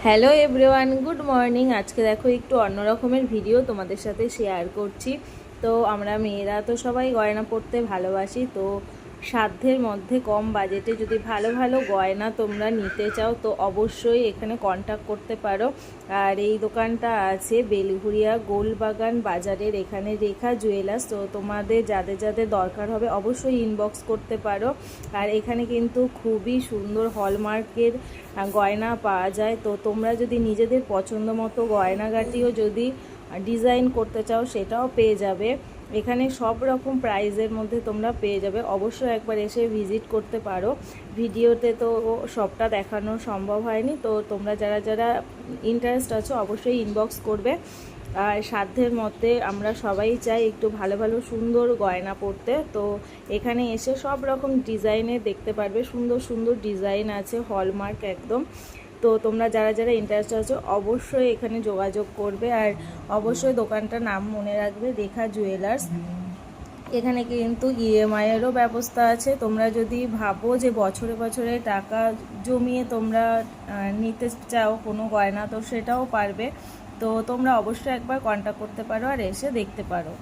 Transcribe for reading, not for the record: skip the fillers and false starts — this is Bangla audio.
Hello everyone, good morning. আজকে দেখো একটু অন্য রকমের ভিডিও তোমাদের সাথে শেয়ার করছি। তো আমরা মেয়েরা তো সবাই গয়না পরতে ভালোবাসি। তো সাধ্যের মধ্যে কম বাজেটে যদি ভালো ভালো গয়না তোমরা নিতে চাও তো অবশ্যই এখানে কন্ট্যাক্ট করতে পারো। আর এই দোকানটা আছে বেলঘুরিয়া গোলবাগান বাজারের এখানে, রেখা জুয়েলার্স। তো তোমাদের যাদের যাদের দরকার হবে অবশ্যই ইনবক্স করতে পারো। আর এখানে কিন্তু খুবই সুন্দর হলমার্কের গয়না পাওয়া যায়। তো তোমরা যদি নিজেদের পছন্দ মতো গয়নাগাটিও যদি ডিজাইন করতে চাও সেটাও পেয়ে যাবে। এখানে সব রকম প্রাইজের মধ্যে তোমরা পেয়ে যাবে। অবশ্যই একবার এসে ভিজিট করতে পারো। ভিডিওতে তো সবটা দেখানো সম্ভব হয়নি, তো তোমরা যারা যারা ইন্টারেস্ট আছো অবশ্যই ইনবক্স করবে। আর সাধ্যের মধ্যে আমরা সবাই চাই একটু ভালো ভালো সুন্দর গয়না পরতে। তো এখানে এসে সব রকম ডিজাইনের দেখতে পারবে, সুন্দর সুন্দর ডিজাইন আছে, হলমার্ক একদম। তো তোমরা যারা যারা ইন্টারেস্ট আছো অবশ্যই এখানে যোগাযোগ করবে। আর অবশ্যই দোকানটার নাম মনে রাখবে, রেখা জুয়েলার্স। এখানে কিন্তু ইএমআইয়েরও ব্যবস্থা আছে। তোমরা যদি ভাবো যে বছরে বছরে টাকা জমিয়ে তোমরা নিতে চাও কোনো গয়না, তো সেটাও পারবে। তো তোমরা অবশ্যই একবার কন্ট্যাক্ট করতে পারো আর এসে দেখতে পারো।